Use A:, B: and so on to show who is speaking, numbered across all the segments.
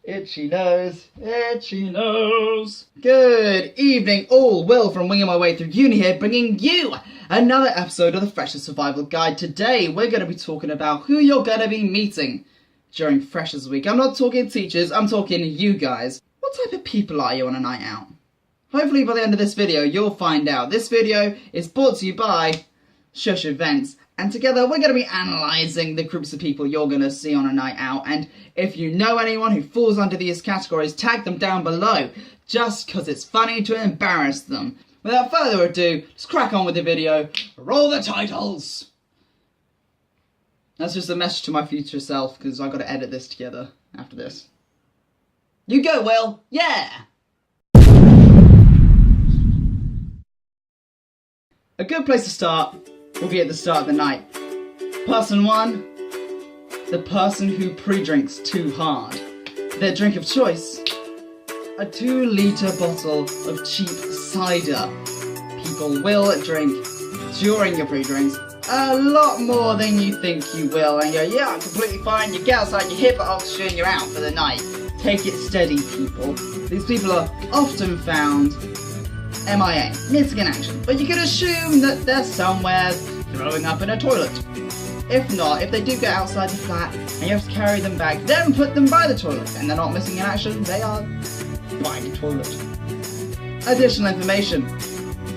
A: Itchy nose, itchy nose. Good evening all, Will from Winging My Way Through Uni here, bringing you another episode of the Freshers Survival Guide. Today we're going to be talking about who you're going to be meeting during Freshers Week. I'm not talking teachers, I'm talking you guys. What type of people are you on a night out? Hopefully by the end of this video you'll find out. This video is brought to you by SHUSH Events. And together we're going to be analysing the groups of people you're going to see on a night out. And if you know anyone who falls under these categories, tag them down below. Just because it's funny to embarrass them. Without further ado, let's crack on with the video. Roll the titles! That's just a message to my future self, because I've got to edit this together after this. You go, Will! Yeah! A good place to start will be at the start of the night. Person 1, the person who pre-drinks too hard. Their drink of choice, a 2-litre bottle of cheap cider. People will drink during your pre-drinks a lot more than you think you will, and you're, yeah, I'm completely fine. You get outside, you hit the oxygen, you're out for the night. Take it steady, people. These people are often found MIA, missing in action, but you can assume that they're somewhere throwing up in a toilet. If not, if they do get outside the flat and you have to carry them back, then put them by the toilet, and they're not missing in action, they are by the toilet. Additional information.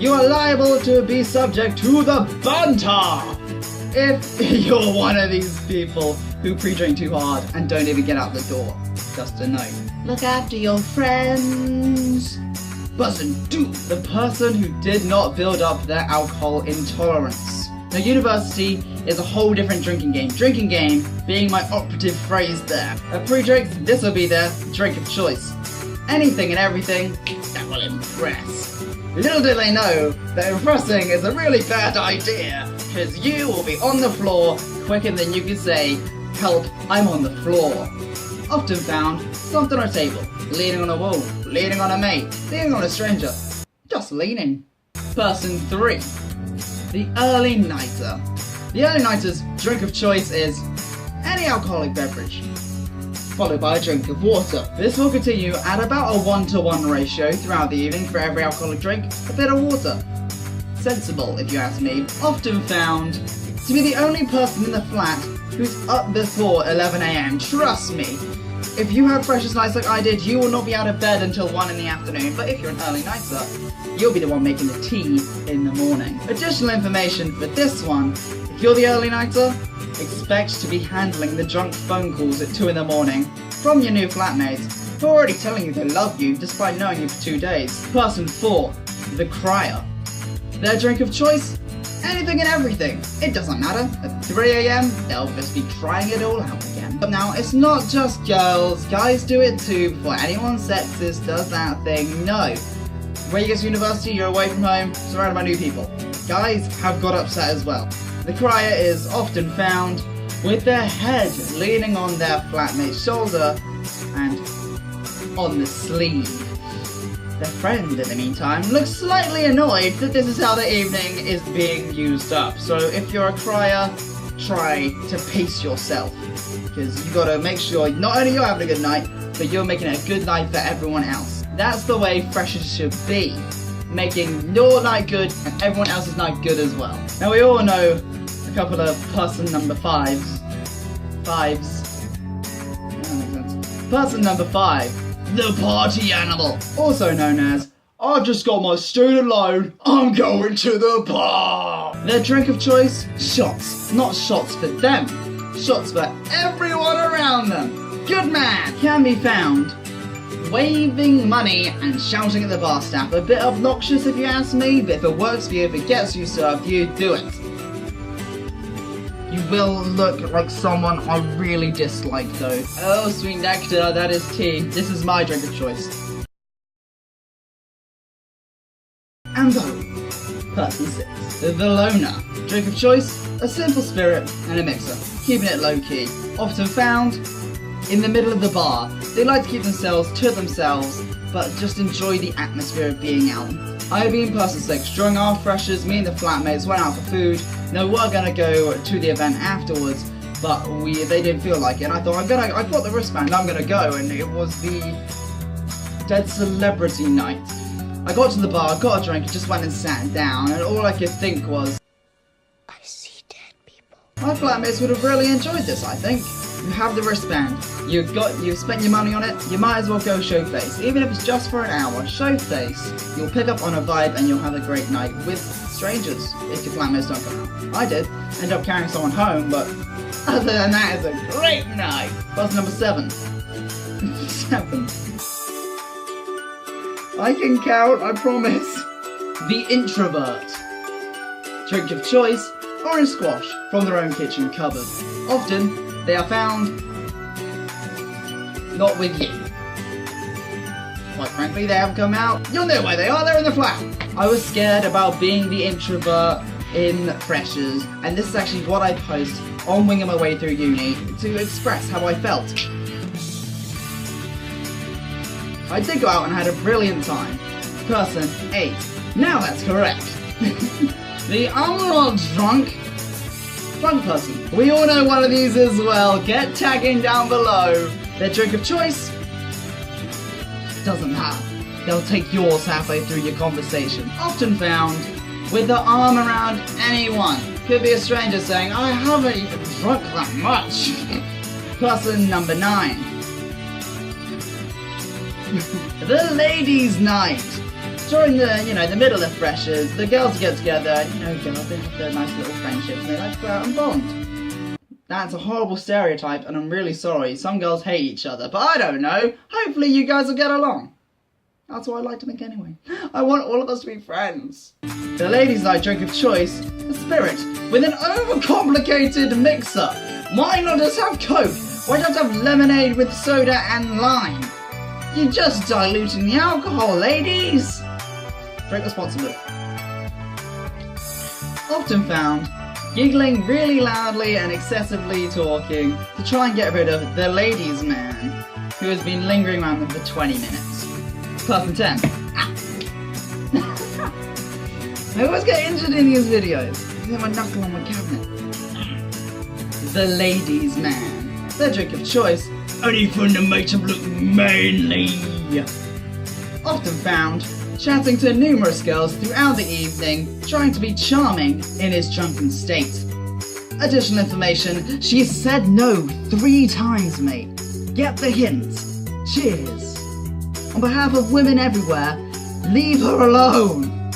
A: You are liable to be subject to the banter if you're one of these people who pre-drink too hard and don't even get out the door. Just a note. Look after your friends. Person 2, the person who did not build up their alcohol intolerance. Now, university is a whole different drinking game. Drinking game being my operative phrase there. At pre-drinks, this will be their drink of choice. Anything and everything that will impress. Little do they know that impressing is a really bad idea, because you will be on the floor quicker than you can say, "Help, I'm on the floor." Often found, soft on a table, leaning on a wall, leaning on a mate, leaning on a stranger, just leaning. Person 3, the early nighter. The early nighter's drink of choice is any alcoholic beverage, followed by a drink of water. This will continue at about a 1-to-1 ratio throughout the evening. For every alcoholic drink, a bit of water. Sensible, if you ask me. Often found to be the only person in the flat who's up before 11 AM. Trust me, if you have freshers nights like I did, you will not be out of bed until 1 in the afternoon, but if you're an early nighter, you'll be the one making the tea in the morning. Additional information for this one, if you're the early nighter, expect to be handling the drunk phone calls at 2 in the morning from your new flatmates, who are already telling you they love you despite knowing you for 2 days. Person 4, the crier. Their drink of choice? Anything and everything. It doesn't matter. At 3 AM, they'll just be trying it all out again. But now, it's not just girls. Guys do it too before anyone sexist does that thing. No. When you get to university, you're away from home, surrounded by new people. Guys have got upset as well. The crier is often found with their head leaning on their flatmate's shoulder and on the sleeve. Their friend, in the meantime, looks slightly annoyed that this is how the evening is being used up. So if you're a crier, try to pace yourself, because you gotta make sure not only you're having a good night, but you're making it a good night for everyone else. That's the way freshers should be, making your night good and everyone else's night good as well. Now, we all know a couple of person number 5s. Person number 5. The party animal, also known as, "I've just got my student loan, I'm going to the bar." Their drink of choice? Shots. Not shots for them, shots for everyone around them. Good man. Can be found waving money and shouting at the bar staff. A bit obnoxious if you ask me, but if it works for you, if it gets you served, you do it. You will look like someone I really dislike though. Oh, sweet nectar, that is tea. This is my drink of choice. And person 6, the loner. Drink of choice, a simple spirit and a mixer. Keeping it low key. Often found in the middle of the bar. They like to keep themselves to themselves, but just enjoy the atmosphere of being out. I being person 6, during our freshers, me and the flatmates went out for food. Now we're gonna go to the event afterwards, but they didn't feel like it, and I thought, I've got the wristband, I'm gonna go, and it was the Dead Celebrity night. I got to the bar, got a drink, and just went and sat down, and all I could think was, I see dead people. My flatmates would have really enjoyed this, I think. You have the wristband, you've spent your money on it, you might as well go show face. Even if it's just for an hour, show face. You'll pick up on a vibe and you'll have a great night with strangers, if your flatmates don't come out. I did, end up carrying someone home, but other than that, it's a great night. Buzz number 7. 7. I can count, I promise. The introvert. Drink of choice, orange squash from their own kitchen cupboard. Often, they are found not with you. Quite frankly, they haven't come out. You'll know where they are, they're in the flat. I was scared about being the introvert in Freshers, and this is actually what I post on winging my way through uni to express how I felt. I did go out and had a brilliant time. Person 8. Now that's correct. The I'm not drunk person. We all know one of these as well. Get tagging down below. Their drink of choice doesn't matter. They'll take yours halfway through your conversation. Often found with their arm around anyone. Could be a stranger saying, I haven't even drunk that much. Person number 9. The ladies' night. During the middle of Freshers, the girls get together, and, girls, they have their nice little friendships, and they like to go out and bond. That's a horrible stereotype, and I'm really sorry. Some girls hate each other, but I don't know. Hopefully you guys will get along. That's what I like to think anyway. I want all of us to be friends. The ladies' night drink of choice, a spirit, with an overcomplicated mixer. Why not just have Coke? Why not have lemonade with soda and lime? You're just diluting the alcohol, ladies! Drink responsibly. Often found giggling really loudly and excessively talking to try and get rid of the ladies' man who has been lingering around them for 20 minutes. Person 10. I always get injured in these videos. I hit my knuckle on my cabinet. The ladies' man. Their drink of choice, only fun to make them look manly. Often found chatting to numerous girls throughout the evening, trying to be charming in his drunken state. Additional information, she said no 3 times, mate. Get the hint. Cheers. On behalf of women everywhere, leave her alone.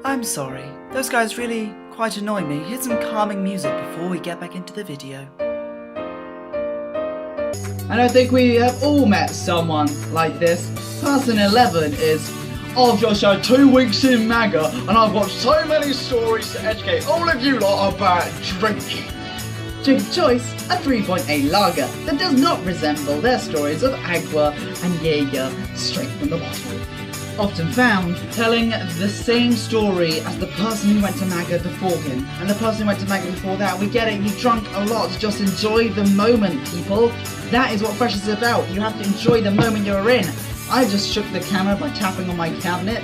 A: I'm sorry, those guys really quite annoy me. Here's some calming music before we get back into the video. And I think we have all met someone like this. Person 11 is, I've just had 2 weeks in MAGA and I've got so many stories to educate all of you lot about drinking. Drink of choice, a 3.8 lager that does not resemble their stories of Agua and Jaeger straight from the bottle. Often found telling the same story as the person who went to MAGA before him, and the person who went to MAGA before that. We get it, you drunk a lot, just enjoy the moment, people. That is what Fresh is about. You have to enjoy the moment you're in. I just shook the camera by tapping on my cabinet.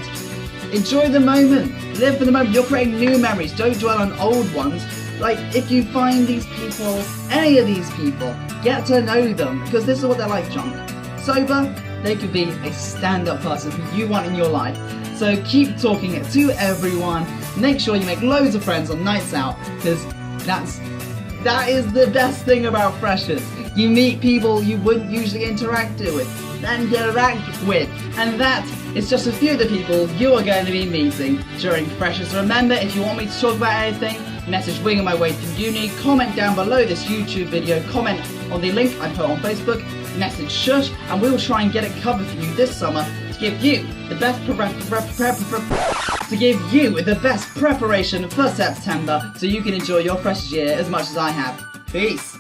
A: Enjoy the moment, live for the moment. You're creating new memories, don't dwell on old ones. Like, if you find these people, any of these people, get to know them, because this is what they're like drunk. Sober, they could be a stand-up person who you want in your life. So keep talking it to everyone. Make sure you make loads of friends on nights out, because that is the best thing about Freshers. You meet people you wouldn't usually interact with, and that is just a few of the people you are going to be meeting during Freshers. Remember, if you want me to talk about anything, message Winging My Way Through Uni, comment down below this YouTube video, comment on the link I put on Facebook, message Shush, and we will try and get it covered for you this summer to give you the best preparation for September, so you can enjoy your Freshers year as much as I have. Peace.